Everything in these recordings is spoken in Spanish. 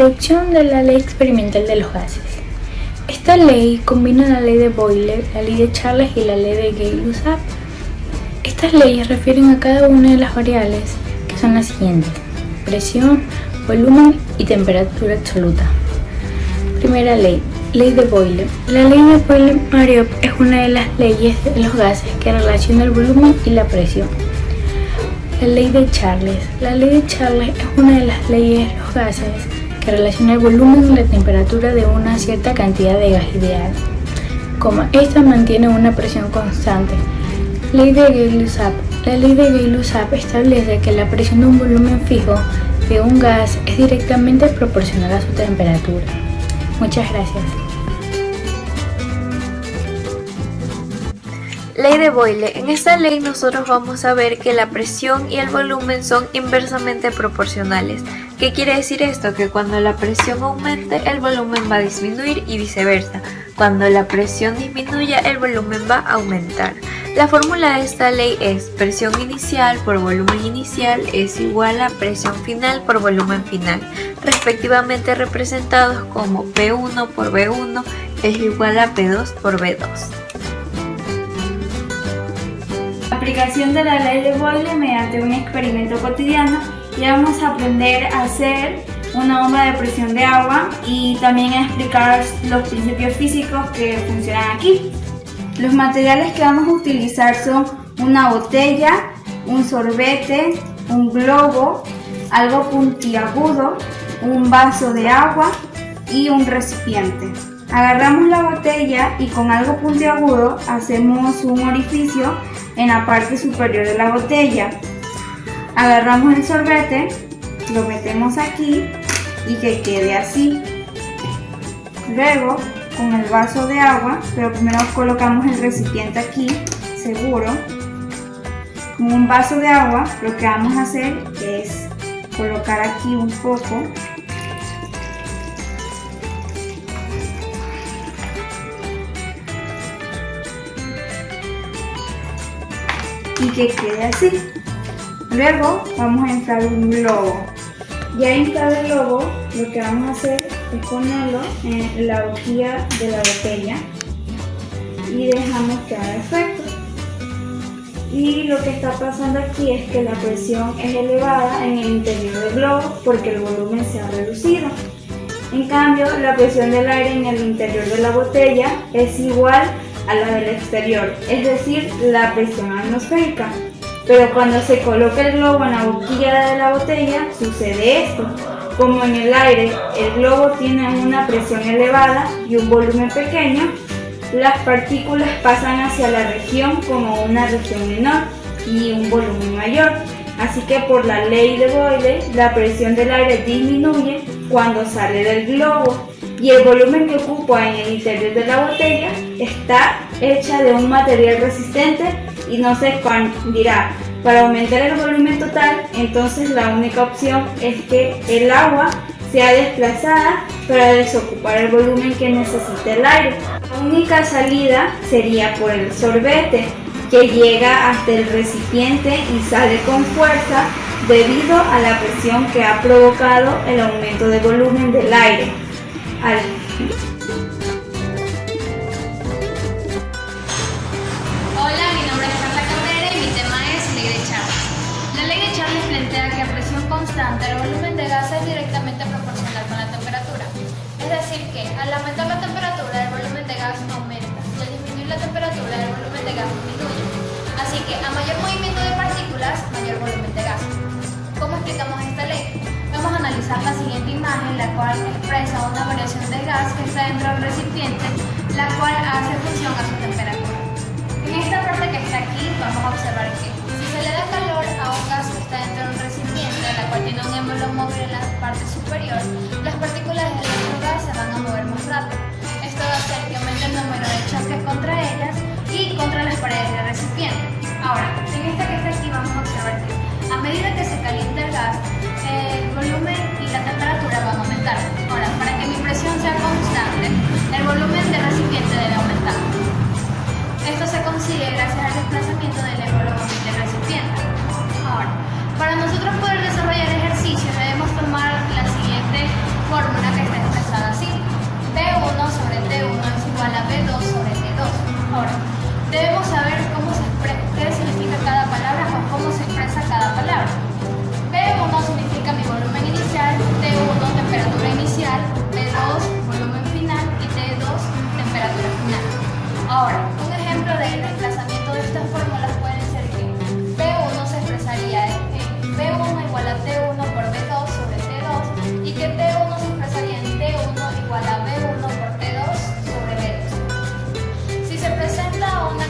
Introducción de la ley experimental de los gases. Esta ley combina la ley de Boyle, la ley de Charles y la ley de Gay-Lussac. Estas leyes refieren a cada una de las variables que son las siguientes: presión, volumen y temperatura absoluta. Primera ley, ley de Boyle. La ley de Boyle-Mariotte es una de las leyes de los gases que relaciona el volumen y la presión. La ley de Charles. La ley de Charles es una de las leyes de los gases que relaciona el volumen y la temperatura de una cierta cantidad de gas ideal, esta mantiene una presión constante. Ley de Gay-Lussac. La ley de Gay-Lussac establece que la presión de un volumen fijo de un gas es directamente proporcional a su temperatura. Muchas gracias. Ley de Boyle. En esta ley nosotros vamos a ver que la presión y el volumen son inversamente proporcionales. ¿Qué quiere decir esto? Que cuando la presión aumente, el volumen va a disminuir y viceversa. Cuando la presión disminuya, el volumen va a aumentar. La fórmula de esta ley es presión inicial por volumen inicial es igual a presión final por volumen final, respectivamente representados como P1 por V1 es igual a P2 por V2. Aplicación de la ley de Boyle mediante un experimento cotidiano. Ya vamos a aprender a hacer una bomba de presión de agua y también a explicar los principios físicos que funcionan aquí. Los materiales que vamos a utilizar son una botella, un sorbete, un globo, algo puntiagudo, un vaso de agua y un recipiente. Agarramos la botella y con algo puntiagudo hacemos un orificio en la parte superior de la botella. Agarramos el sorbete, lo metemos aquí y que quede así. Luego con el vaso de agua, pero primero colocamos el recipiente aquí, seguro. Con un vaso de agua lo que vamos a hacer es colocar aquí un poco. Y que quede así. Luego vamos a inflar un globo. Ya inflado el globo, lo que vamos a hacer es ponerlo en la hojilla de la botella y dejamos que haga efecto. Y lo que está pasando aquí es que la presión es elevada en el interior del globo porque el volumen se ha reducido. En cambio, la presión del aire en el interior de la botella es igual a la del exterior, es decir, la presión atmosférica. Pero cuando se coloca el globo en la boquilla de la botella, sucede esto. Como en el aire el globo tiene una presión elevada y un volumen pequeño, las partículas pasan hacia la región como una región menor y un volumen mayor. Así que por la ley de Boyle, la presión del aire disminuye cuando sale del globo y el volumen que ocupa en el interior de la botella está hecha de un material resistente y no se expandirá. Para aumentar el volumen total, entonces la única opción es que el agua sea desplazada para desocupar el volumen que necesita el aire. La única salida sería por el sorbete, que llega hasta el recipiente y sale con fuerza debido a la presión que ha provocado el aumento de volumen del aire. Hola, mi nombre es Carla Cabrera y mi tema es Ley de Charles. La ley de Charles plantea que a presión constante el volumen de gas es directamente proporcional con la temperatura. Es decir que al aumentar la temperatura el volumen de gas aumenta y al disminuir la temperatura el volumen de gas disminuye. Así que a mayor movimiento de partículas, mayor volumen de gas. ¿Cómo explicamos esta ley? Vamos a analizar la siguiente imagen, la cual expresa una variación de gas que está dentro del recipiente, la cual hace función a su temperatura. En esta parte que está aquí vamos a observar que si se le da calor a un gas que está dentro de un recipiente, la cual tiene un émbolo móvil en la parte superior, las partículas del otro gas se van a mover más rápido. Esto va a hacer que aumente el número de choques contra ellas y contra las paredes del recipiente. Ahora, en esta que está aquí vamos a observar que a medida que se calienta el gas, el volumen y la temperatura van a aumentar. Ahora, para que mi presión sea constante, el volumen del recipiente debe aumentar. Esto se consigue gracias al desplazamiento del émbolo móvil del recipiente. Ahora, para nosotros poder desarrollar ejercicios debemos tomar la siguiente fórmula Ahora, debemos saber qué significa cada palabra o cómo se expresa cada palabra. B1 significa mi volumen inicial, T1 temperatura inicial, B2 volumen final y T2 temperatura final. Ahora, un ejemplo del desplazamiento de estas fórmulas puede ser que B1 se expresaría en B1 igual a T1 por B2 sobre T2 y que T1 se expresaría en T1 igual a B1 por T2 sobre B2. Si se presenta una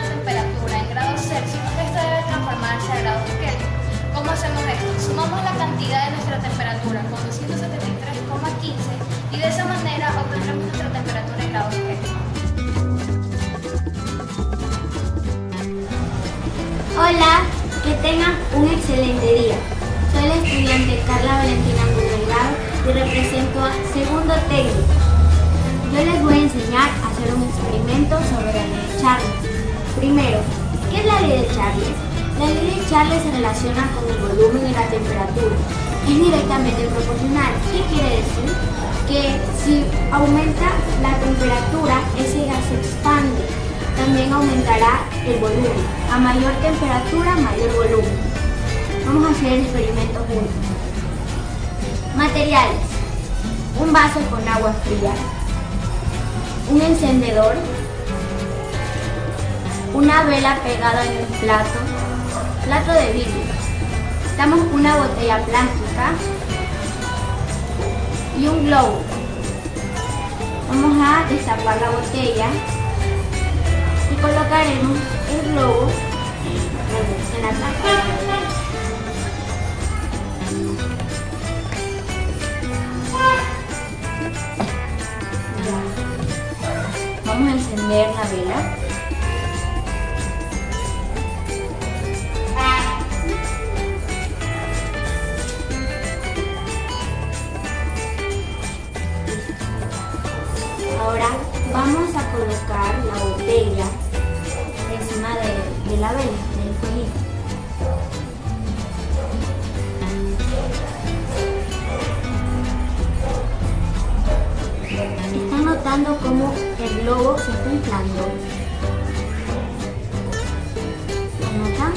temperatura en grados Celsius, esta debe transformarse a grados Kelvin. ¿Cómo hacemos esto? Sumamos la cantidad de nuestra temperatura con 273,15 y de esa manera obtendremos nuestra temperatura en grados Kelvin. Hola, que tengan un excelente día. Soy la estudiante Carla Valentina Delgado y represento a segundo técnico. Yo les voy a enseñar a hacer un experimento sobre la ley de Charles. Primero, ¿qué es la ley de Charles? La ley de Charles se relaciona con el volumen y la temperatura. Es directamente proporcional. ¿Qué quiere decir? Que si aumenta la temperatura, ese gas se expande. También aumentará el volumen. A mayor temperatura, mayor volumen. Vamos a hacer el experimento juntos. Materiales. Un vaso con agua fría. Un encendedor. Una vela pegada en un plato de vidrio. Necesitamos una botella plástica y un globo. Vamos a destapar la botella y colocaremos el globo en la tapa. Vamos a encender la vela. Ahora vamos a colocar la botella encima de la vela, del fueguito. ¿Están notando cómo el globo se está inflando? ¿Lo notan?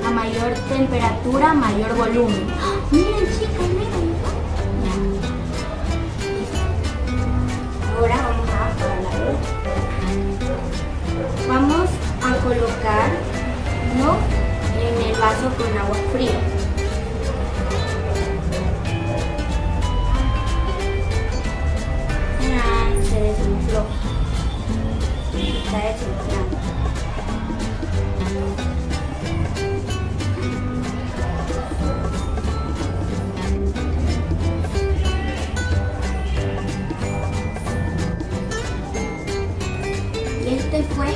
A mayor temperatura, mayor volumen. ¡Ah! Miren, chicas, miren. Ahora vamos a apagar la luz. Vamos a colocarlo en el vaso con agua fría. Se desinfló. Está desinflando. Este fue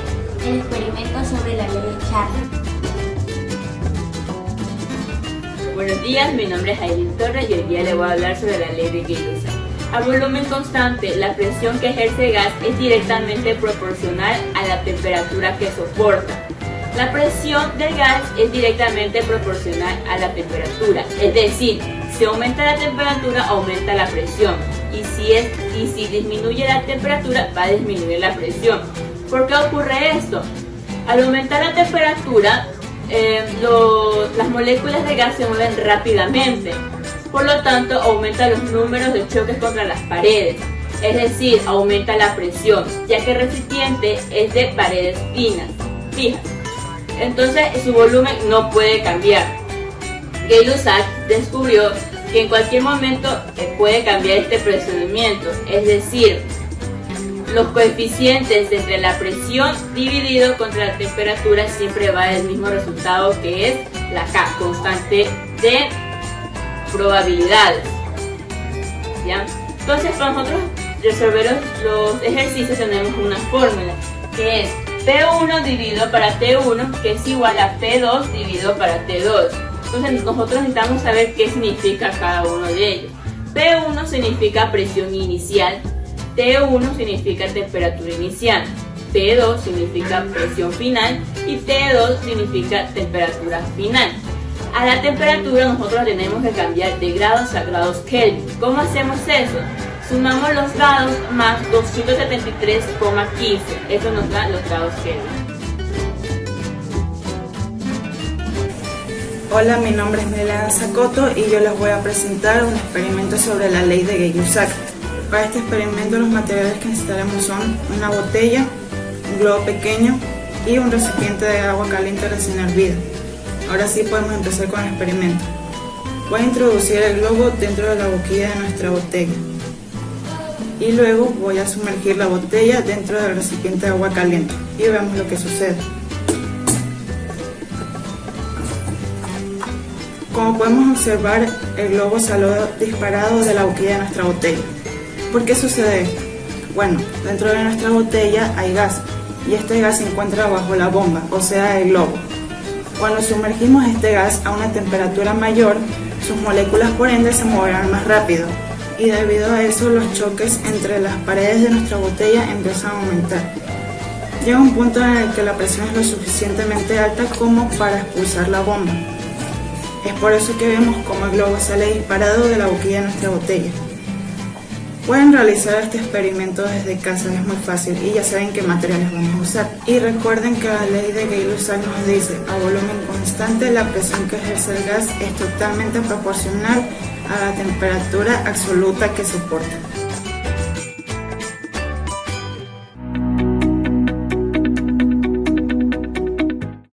el experimento sobre la ley de Charles. Buenos días, mi nombre es Aileen Torres y hoy día le voy a hablar sobre la ley de Gay-Lussac. A volumen constante, la presión que ejerce el gas es directamente proporcional a la temperatura que soporta. La presión del gas es directamente proporcional a la temperatura, es decir, si aumenta la temperatura, aumenta la presión. Y si disminuye la temperatura, va a disminuir la presión. ¿Por qué ocurre esto? Al aumentar la temperatura, las moléculas de gas se mueven rápidamente. Por lo tanto, aumenta los números de choques contra las paredes. Es decir, aumenta la presión, ya que el recipiente es de paredes fijas. Entonces, su volumen no puede cambiar. Gay-Lussac descubrió que en cualquier momento puede cambiar este procedimiento, es decir, los coeficientes entre la presión dividido contra la temperatura siempre va a dar el mismo resultado, que es la K, constante de probabilidades. ¿Ya? Entonces, para nosotros resolver los ejercicios tenemos una fórmula, que es P1 dividido para T1, que es igual a P2 dividido para T2. Entonces nosotros necesitamos saber qué significa cada uno de ellos. P1 significa presión inicial, T1 significa temperatura inicial, P2 significa presión final y T2 significa temperatura final. A la temperatura nosotros tenemos que cambiar de grados a grados Kelvin. ¿Cómo hacemos eso? Sumamos los grados más 273,15. Eso nos da los grados Kelvin. Hola, mi nombre es Milena Zacoto y yo les voy a presentar un experimento sobre la ley de Gay-Lussac. Para este experimento los materiales que necesitaremos son una botella, un globo pequeño y un recipiente de agua caliente recién hervida. Ahora sí podemos empezar con el experimento. Voy a introducir el globo dentro de la boquilla de nuestra botella y luego voy a sumergir la botella dentro del recipiente de agua caliente y vemos lo que sucede. Como podemos observar, el globo salió disparado de la boquilla de nuestra botella. ¿Por qué sucede esto? Bueno, dentro de nuestra botella hay gas y este gas se encuentra bajo la bomba, o sea, el globo. Cuando sumergimos este gas a una temperatura mayor, sus moléculas por ende se moverán más rápido y debido a eso los choques entre las paredes de nuestra botella empiezan a aumentar. Llega un punto en el que la presión es lo suficientemente alta como para expulsar la bomba. Es por eso que vemos cómo el globo sale disparado de la boquilla de nuestra botella. Pueden realizar este experimento desde casa, es muy fácil y ya saben qué materiales vamos a usar. Y recuerden que la ley de Gay-Lussac nos dice, a volumen constante la presión que ejerce el gas es totalmente proporcional a la temperatura absoluta que soporta.